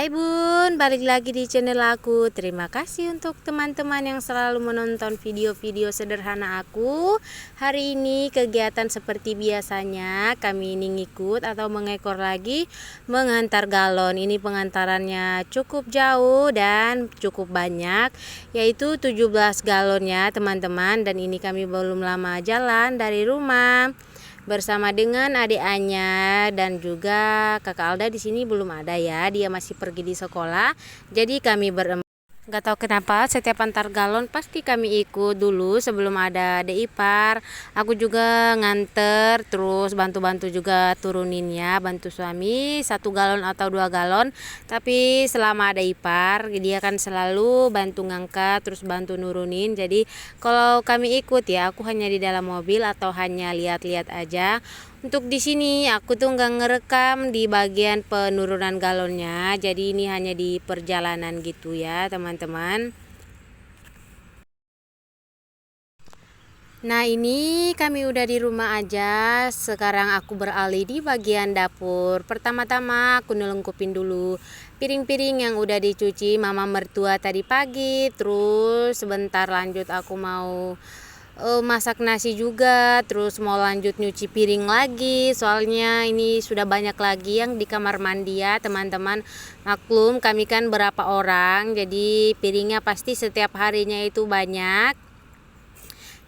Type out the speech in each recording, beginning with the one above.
Hai Bun, balik lagi di channel aku. Terima kasih untuk teman-teman yang selalu menonton video-video sederhana aku. Hari ini kegiatan seperti biasanya, kami ini ngikut atau mengekor lagi menghantar galon. Ini pengantarannya cukup jauh dan cukup banyak, yaitu 17 galon ya teman-teman. Dan ini kami belum lama jalan dari rumah bersama dengan adik Anya dan juga kakak Alda. Di sini belum ada ya, dia masih pergi di sekolah. Jadi kami berempat. Gak tahu kenapa setiap antar galon pasti kami ikut dulu sebelum ada adik ipar. Aku juga nganter, terus bantu-bantu juga turunin ya, bantu suami 1 galon atau 2 galon. Tapi selama ada ipar, dia kan selalu bantu ngangkat, terus bantu nurunin. Jadi kalau kami ikut ya, aku hanya di dalam mobil atau hanya lihat-lihat aja. Untuk di sini aku tuh nggak ngerekam di bagian penurunan galonnya, jadi ini hanya di perjalanan gitu ya teman-teman. Nah ini kami udah di rumah aja. Sekarang aku beralih di bagian dapur. Pertama-tama aku nelengkupin dulu piring-piring yang udah dicuci mama mertua tadi pagi. Terus sebentar lanjut aku mau masak nasi juga, terus mau lanjut nyuci piring lagi, soalnya ini sudah banyak lagi yang di kamar mandi ya teman-teman. Maklum kami kan berapa orang, jadi piringnya pasti setiap harinya itu banyak.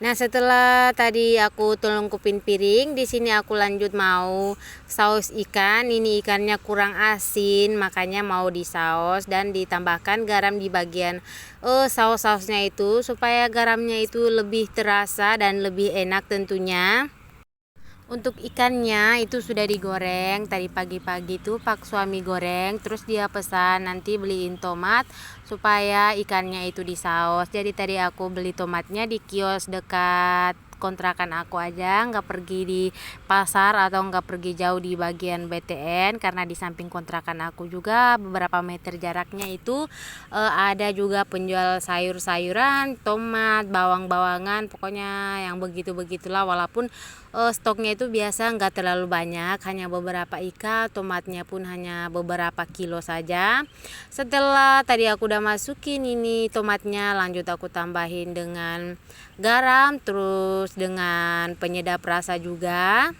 Nah setelah tadi aku telungkupin piring, di sini aku lanjut mau saus ikan. Ini ikannya kurang asin, makanya mau disaus dan ditambahkan garam di bagian saus-sausnya itu supaya garamnya itu lebih terasa dan lebih enak tentunya. Untuk ikannya itu sudah digoreng tadi pagi-pagi tuh pak suami goreng, terus dia pesan nanti beliin tomat supaya ikannya itu disaus. Jadi tadi aku beli tomatnya di kios dekat kontrakan aku aja, nggak pergi di pasar atau nggak pergi jauh di bagian BTN, karena di samping kontrakan aku juga beberapa meter jaraknya itu ada juga penjual sayur-sayuran, tomat, bawang-bawangan, pokoknya yang begitu-begitulah. Walaupun stoknya itu biasa nggak terlalu banyak, hanya beberapa ikat, tomatnya pun hanya beberapa kilo saja. Setelah tadi aku udah masukin ini tomatnya, lanjut aku tambahin dengan garam, terus dengan penyedap rasa juga.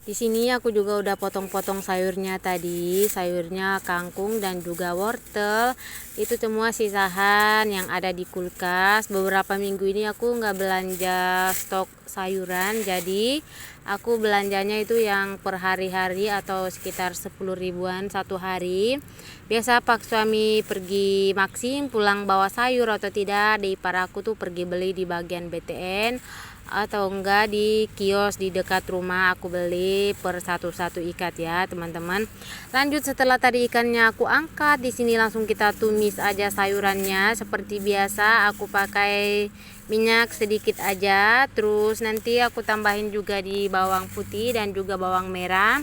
Di sini aku juga udah potong-potong sayurnya tadi, sayurnya kangkung dan juga wortel. Itu semua sisahan yang ada di kulkas. Beberapa minggu ini aku nggak belanja stok sayuran, jadi aku belanjanya itu yang per hari-hari atau sekitar 10 ribuan satu hari. Biasa pak suami pergi Maxim pulang bawa sayur atau tidak, di ipar aku tuh pergi beli di bagian BTN atau enggak di kios di dekat rumah, aku beli per satu-satu ikat ya teman-teman. Lanjut setelah tadi ikannya aku angkat, di sini langsung kita tumis aja sayurannya seperti biasa. Aku pakai minyak sedikit aja, terus nanti aku tambahin juga di bawang putih dan juga bawang merah.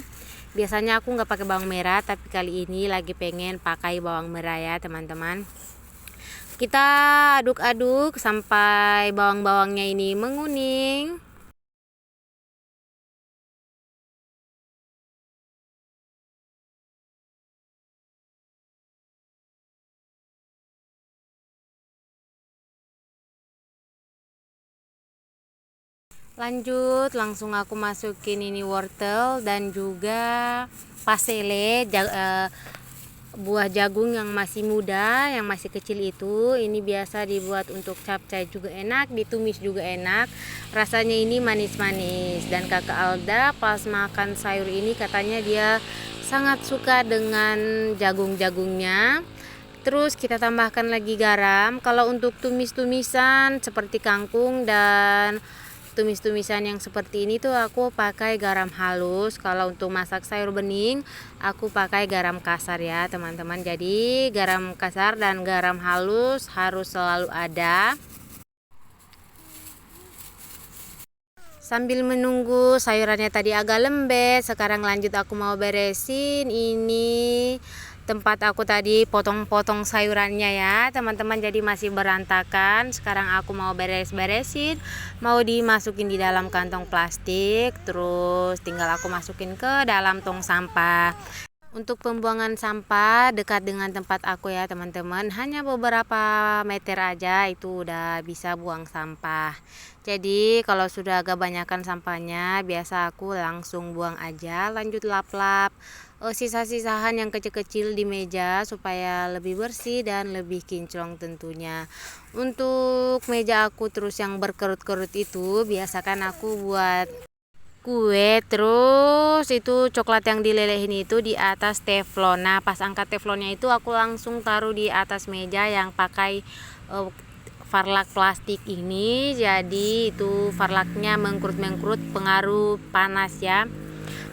Biasanya aku nggak pakai bawang merah, tapi kali ini lagi pengen pakai bawang merah ya teman-teman. Kita aduk-aduk sampai bawang-bawangnya ini menguning. Lanjut langsung aku masukin ini wortel dan juga pasele, buah jagung yang masih muda, yang masih kecil itu. Ini biasa dibuat untuk capcay juga enak, ditumis juga enak. Rasanya ini manis-manis. Dan kakak Alda pas makan sayur ini katanya dia sangat suka dengan jagung-jagungnya. Terus kita tambahkan lagi garam. Kalau untuk tumis-tumisan seperti kangkung dan tumis-tumisan yang seperti ini tuh aku pakai garam halus. Kalau untuk masak sayur bening aku pakai garam kasar ya teman-teman. Jadi garam kasar dan garam halus harus selalu ada. Sambil menunggu sayurannya tadi agak lembek, sekarang lanjut aku mau beresin ini tempat aku tadi potong-potong sayurannya ya teman-teman, jadi masih berantakan. Sekarang aku mau beres-beresin, mau dimasukin di dalam kantong plastik, terus tinggal aku masukin ke dalam tong sampah. Untuk pembuangan sampah dekat dengan tempat aku ya teman-teman, hanya beberapa meter aja itu udah bisa buang sampah. Jadi kalau sudah agak banyakan sampahnya, biasa aku langsung buang aja, lanjut lap-lap sisa-sisahan yang kecil-kecil di meja supaya lebih bersih dan lebih kinclong tentunya. Untuk meja aku terus yang berkerut-kerut itu, biasakan aku buat kue, terus itu coklat yang dilelehin itu di atas teflon. Nah pas angkat teflonnya itu aku langsung taruh di atas meja yang pakai farlak plastik ini, jadi itu farlaknya mengkerut-mengkerut pengaruh panas ya.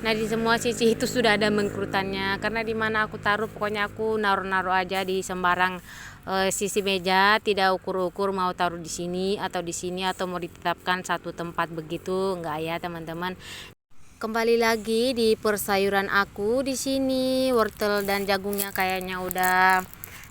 Nah di semua sisi itu sudah ada mengkerutannya, karena dimana aku taruh pokoknya aku naruh-naruh aja di sembarang sisi meja, tidak ukur-ukur mau taruh di sini atau mau ditetapkan satu tempat begitu, enggak ya teman-teman. Kembali lagi di persayuran aku di sini, wortel dan jagungnya kayaknya udah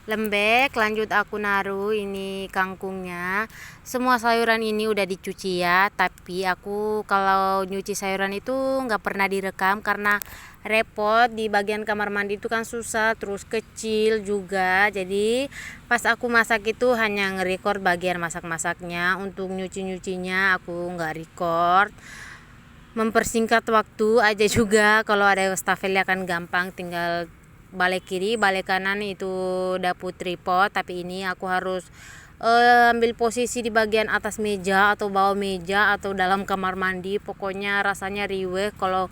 lembek, lanjut aku naruh ini kangkungnya. Semua sayuran ini udah dicuci ya, tapi aku kalau nyuci sayuran itu nggak pernah direkam karena repot. Di bagian kamar mandi itu kan susah, terus kecil juga, jadi pas aku masak itu hanya nge-record bagian masak-masaknya. Untuk nyuci-nyucinya aku nggak record, mempersingkat waktu aja juga. Kalau ada wastafel ya kan gampang, tinggal balik kiri balik kanan itu dapur tripod, tapi ini aku harus ambil posisi di bagian atas meja atau bawah meja atau dalam kamar mandi, pokoknya rasanya riweh kalau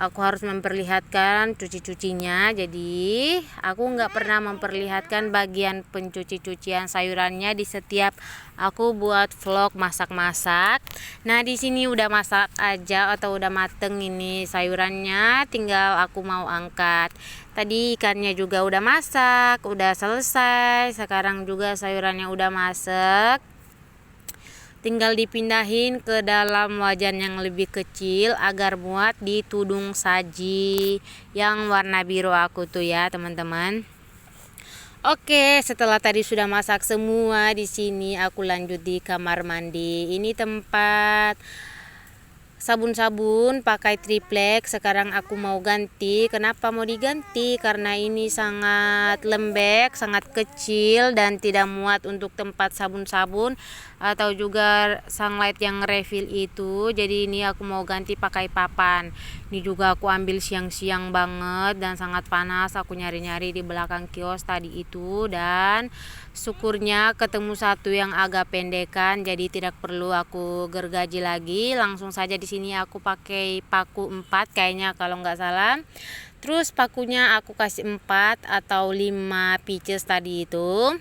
aku harus memperlihatkan cuci-cucinya. Jadi aku nggak pernah memperlihatkan bagian pencuci-cucian sayurannya di setiap aku buat vlog masak-masak. Nah di sini udah masak aja atau udah mateng ini sayurannya, tinggal aku mau angkat. Tadi ikannya juga udah masak, udah selesai. Sekarang juga sayurannya udah masak, tinggal dipindahin ke dalam wajan yang lebih kecil agar muat di tudung saji yang warna biru aku tuh ya teman-teman. Oke, setelah tadi sudah masak semua, di sini aku lanjut di kamar mandi. Ini tempat sabun-sabun pakai triplex. Sekarang aku mau ganti. Kenapa mau diganti? Karena ini sangat lembek, sangat kecil dan tidak muat untuk tempat sabun-sabun atau juga sunlight yang refill itu. Jadi ini aku mau ganti pakai papan. Ini juga aku ambil siang-siang banget dan sangat panas. Aku nyari-nyari di belakang kios tadi itu dan syukurnya ketemu satu yang agak pendekan, jadi tidak perlu aku gergaji lagi. Langsung saja di sini aku pakai paku 4 kayaknya kalau nggak salah. Terus pakunya aku kasih 4 atau 5 pieces tadi itu.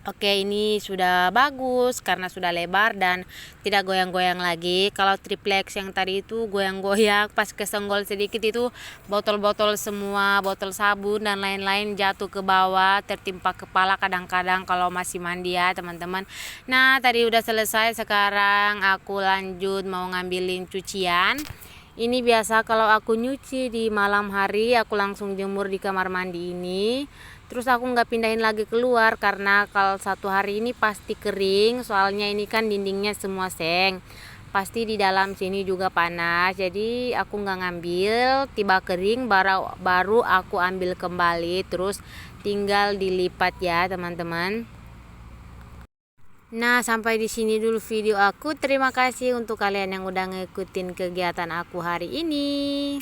Oke, ini sudah bagus karena sudah lebar dan tidak goyang-goyang lagi. Kalau triplex yang tadi itu goyang-goyang, pas kesenggol sedikit itu botol-botol semua, botol sabun dan lain-lain jatuh ke bawah, tertimpa kepala kadang-kadang kalau masih mandi ya teman-teman. Nah tadi udah selesai, sekarang aku lanjut mau ngambilin cucian. Ini biasa kalau aku nyuci di malam hari, aku langsung jemur di kamar mandi ini. Terus aku nggak pindahin lagi keluar karena kalau satu hari ini pasti kering. Soalnya ini kan dindingnya semua seng, pasti di dalam sini juga panas. Jadi aku nggak ngambil, tiba kering baru aku ambil kembali. Terus tinggal dilipat ya teman-teman. Nah sampai di sini dulu video aku. Terima kasih untuk kalian yang udah ngikutin kegiatan aku hari ini.